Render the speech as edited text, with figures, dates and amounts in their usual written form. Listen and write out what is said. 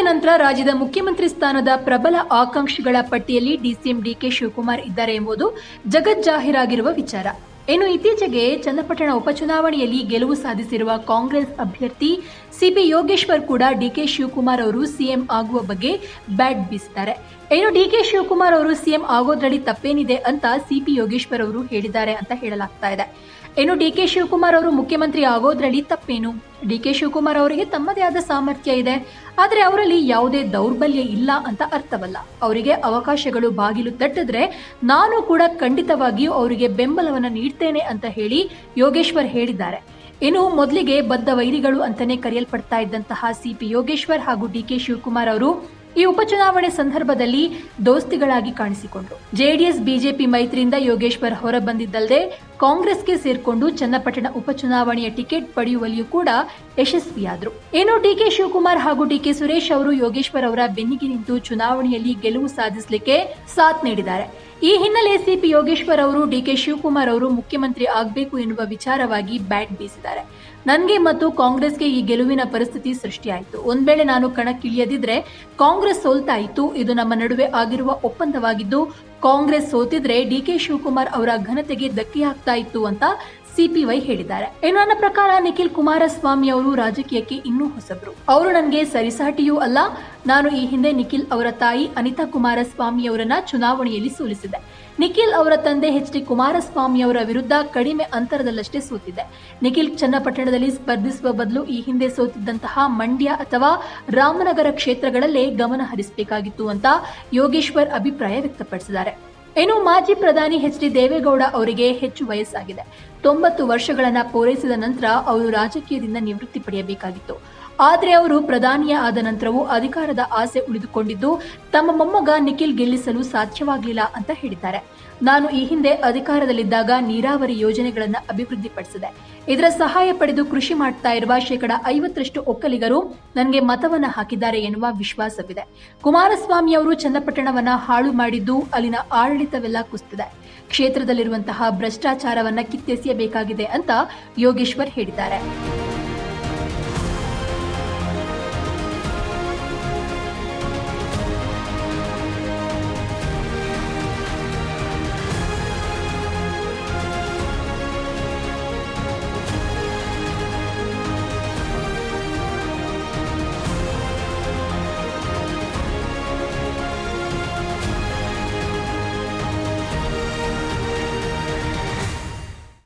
ನಂತರ ರಾಜ್ಯದ ಮುಖ್ಯಮಂತ್ರಿ ಸ್ಥಾನದ ಪ್ರಬಲ ಆಕಾಂಕ್ಷಿಗಳ ಪಟ್ಟಿಯಲ್ಲಿ ಡಿಸಿಎಂ ಡಿಕೆ ಶಿವಕುಮಾರ್ ಇದ್ದಾರೆ ಎಂಬುದು ಜಗಜ್ಜಾಹೀರಾಗಿರುವ ವಿಚಾರ. ಇನ್ನು ಇತ್ತೀಚೆಗೆ ಚನ್ನಪಟ್ಟಣ ಉಪಚುನಾವಣೆಯಲ್ಲಿ ಗೆಲುವು ಸಾಧಿಸಿರುವ ಕಾಂಗ್ರೆಸ್ ಅಭ್ಯರ್ಥಿ ಸಿಪಿ ಯೋಗೇಶ್ವರ್ ಕೂಡ ಡಿಕೆ ಶಿವಕುಮಾರ್ ಅವರು ಸಿಎಂ ಆಗುವ ಬಗ್ಗೆ ಬ್ಯಾಟ್ ಬೀಸಿದ್ದಾರೆ. ಇನ್ನು ಡಿಕೆ ಶಿವಕುಮಾರ್ ಅವರು ಸಿಎಂ ಆಗೋದ್ರಲ್ಲಿ ತಪ್ಪೇನಿದೆ ಅಂತ ಸಿಪಿ ಯೋಗೇಶ್ವರ್ ಅವರು ಹೇಳಿದ್ದಾರೆ ಅಂತ ಹೇಳಲಾಗ್ತಾ ಇದೆ. ಇನ್ನು ಡಿಕೆ ಶಿವಕುಮಾರ್ ಅವರು ಮುಖ್ಯಮಂತ್ರಿ ಆಗೋದ್ರಲ್ಲಿ ತಪ್ಪೇನು? ಡಿಕೆ ಶಿವಕುಮಾರ್ ಅವರಿಗೆ ತಮ್ಮದೇ ಆದ ಸಾಮರ್ಥ್ಯ ಇದೆ, ಆದರೆ ಅವರಲ್ಲಿ ಯಾವುದೇ ದೌರ್ಬಲ್ಯ ಇಲ್ಲ ಅಂತ ಅರ್ಥವಲ್ಲ. ಅವರಿಗೆ ಅವಕಾಶಗಳು ಬಾಗಿಲು ತಟ್ಟಿದ್ರೆ ನಾನು ಕೂಡ ಖಂಡಿತವಾಗಿಯೂ ಅವರಿಗೆ ಬೆಂಬಲವನ್ನು ನೀಡ್ತೇನೆ ಅಂತ ಹೇಳಿ ಯೋಗೇಶ್ವರ್ ಹೇಳಿದ್ದಾರೆ. ಇನ್ನು ಮೊದಲಿಗೆ ಬದ್ಧ ವೈರಿಗಳು ಅಂತಾನೆ ಕರೆಯಲ್ಪಡ್ತಾ ಇದ್ದಂತಹ ಸಿಪಿ ಯೋಗೇಶ್ವರ್ ಹಾಗೂ ಡಿಕೆ ಶಿವಕುಮಾರ್ ಅವರು ಈ ಉಪಚುನಾವಣೆ ಸಂದರ್ಭದಲ್ಲಿ ದೋಸ್ತಿಗಳಾಗಿ ಕಾಣಿಸಿಕೊಂಡರು. ಜೆಡಿಎಸ್ ಬಿಜೆಪಿ ಮೈತ್ರಿಯಿಂದ ಯೋಗೇಶ್ವರ್ ಹೊರಬಂದಿದ್ದಲ್ಲದೆ ಕಾಂಗ್ರೆಸ್ಗೆ ಸೇರ್ಕೊಂಡು ಚನ್ನಪಟ್ಟಣ ಉಪಚುನಾವಣೆಯ ಟಿಕೆಟ್ ಪಡೆಯುವಲ್ಲಿಯೂ ಕೂಡ ಯಶಸ್ವಿಯಾದರು. ಇನ್ನು ಡಿಕೆ ಶಿವಕುಮಾರ್ ಹಾಗೂ ಡಿಕೆ ಸುರೇಶ್ ಅವರು ಯೋಗೇಶ್ವರ್ ಅವರ ಬೆನ್ನಿಗೆ ನಿಂತು ಚುನಾವಣೆಯಲ್ಲಿ ಗೆಲುವು ಸಾಧಿಸಲಿಕ್ಕೆ ಸಾಥ್ ನೀಡಿದ್ದಾರೆ. ಈ ಹಿನ್ನೆಲೆ ಸಿಪಿ ಯೋಗೇಶ್ವರ್ ಅವರು ಡಿಕೆ ಶಿವಕುಮಾರ್ ಅವರು ಮುಖ್ಯಮಂತ್ರಿ ಆಗಬೇಕು ಎನ್ನುವ ವಿಚಾರವಾಗಿ ಬ್ಯಾಟ್ ಬೀಸಿದ್ದಾರೆ. ನನಗೆ ಮತ್ತು ಕಾಂಗ್ರೆಸ್ಗೆ ಈ ಗೆಲುವಿನ ಪರಿಸ್ಥಿತಿ ಸೃಷ್ಟಿಯಾಯಿತು. ಒಂದ್ ವೇಳೆ ನಾನು ಕಣಕ್ಕಿಳಿಯದಿದ್ರೆ ಕಾಂಗ್ರೆಸ್ ಸೋಲ್ತಾ ಇತ್ತು. ಇದು ನಮ್ಮ ನಡುವೆ ಆಗಿರುವ ಒಪ್ಪಂದವಾಗಿದ್ದು, ಕಾಂಗ್ರೆಸ್ ಸೋತಿದ್ರೆ ಡಿಕೆ ಶಿವಕುಮಾರ್ ಅವರ ಘನತೆಗೆ ಧಕ್ಕೆಯಾಗ್ತಾ ಇತ್ತು ಅಂತ ಸಿಪಿವೈ ಹೇಳಿದ್ದಾರೆ. ಇನ್ನು ನನ್ನ ಪ್ರಕಾರ ನಿಖಿಲ್ ಕುಮಾರಸ್ವಾಮಿ ಅವರು ರಾಜಕೀಯಕ್ಕೆ ಇನ್ನೂ ಹೊಸಬ್ರು. ಅವರು ನನಗೆ ಸರಿಸಾಟಿಯೂ ಅಲ್ಲ. ನಾನು ಈ ಹಿಂದೆ ನಿಖಿಲ್ ಅವರ ತಾಯಿ ಅನಿತಾ ಕುಮಾರಸ್ವಾಮಿ ಅವರನ್ನ ಚುನಾವಣೆಯಲ್ಲಿ ಸೋಲಿಸಿದೆ. ನಿಖಿಲ್ ಅವರ ತಂದೆ ಎಚ್.ಡಿ. ಕುಮಾರಸ್ವಾಮಿ ಅವರ ವಿರುದ್ಧ ಕಡಿಮೆ ಅಂತರದಲ್ಲಷ್ಟೇ ಸೋತಿದ್ದೆ. ನಿಖಿಲ್ ಚನ್ನಪಟ್ಟಣದಲ್ಲಿ ಸ್ಪರ್ಧಿಸುವ ಬದಲು ಈ ಹಿಂದೆ ಸೋತಿದ್ದಂತಹ ಮಂಡ್ಯ ಅಥವಾ ರಾಮನಗರ ಕ್ಷೇತ್ರಗಳಲ್ಲೇ ಗಮನ ಹರಿಸಬೇಕಾಗಿತ್ತು ಅಂತ ಯೋಗೇಶ್ವರ್ ಅಭಿಪ್ರಾಯ ವ್ಯಕ್ತಪಡಿಸಿದ್ದಾರೆ. ಇನ್ನು ಮಾಜಿ ಪ್ರಧಾನಿ ಎಚ್.ಡಿ. ದೇವೇಗೌಡ ಅವರಿಗೆ ಹೆಚ್ಚು ವಯಸ್ಸಾಗಿದೆ. 90 ವರ್ಷಗಳನ್ನ ಪೂರೈಸಿದ ನಂತರ ಅವರು ರಾಜಕೀಯದಿಂದ ನಿವೃತ್ತಿ ಪಡೆಯಬೇಕಾಗಿತ್ತು. ಆದರೆ ಅವರು ಪ್ರಧಾನಿಯ ಆದ ನಂತರವೂ ಅಧಿಕಾರದ ಆಸೆ ಉಳಿದುಕೊಂಡಿದ್ದು ತಮ್ಮ ಮೊಮ್ಮಗ ನಿಖಿಲ್ ಗೆಲ್ಲಿಸಲು ಸಾಧ್ಯವಾಗಲಿಲ್ಲ ಅಂತ ಹೇಳಿದ್ದಾರೆ. ನಾನು ಈ ಹಿಂದೆ ಅಧಿಕಾರದಲ್ಲಿದ್ದಾಗ ನೀರಾವರಿ ಯೋಜನೆಗಳನ್ನು ಅಭಿವೃದ್ಧಿಪಡಿಸಿದೆ. ಇದರ ಸಹಾಯ ಪಡೆದು ಕೃಷಿ ಮಾಡ್ತಾ ಇರುವ 50% ಒಕ್ಕಲಿಗರು ನನಗೆ ಮತವನ್ನ ಹಾಕಿದ್ದಾರೆ ಎನ್ನುವ ವಿಶ್ವಾಸವಿದೆ. ಕುಮಾರಸ್ವಾಮಿ ಅವರು ಚನ್ನಪಟ್ಟಣವನ್ನ ಹಾಳು ಮಾಡಿದ್ದು ಅಲ್ಲಿನ ಆಡಳಿತವೆಲ್ಲ ಕುಸಿದಿದೆ. ಕ್ಷೇತ್ರದಲ್ಲಿರುವಂತಹ ಭ್ರಷ್ಟಾಚಾರವನ್ನ ಕಿತ್ತೆಸೆಯಬೇಕಾಗಿದೆ ಅಂತ ಯೋಗೇಶ್ವರ್ ಹೇಳಿದ್ದಾರೆ.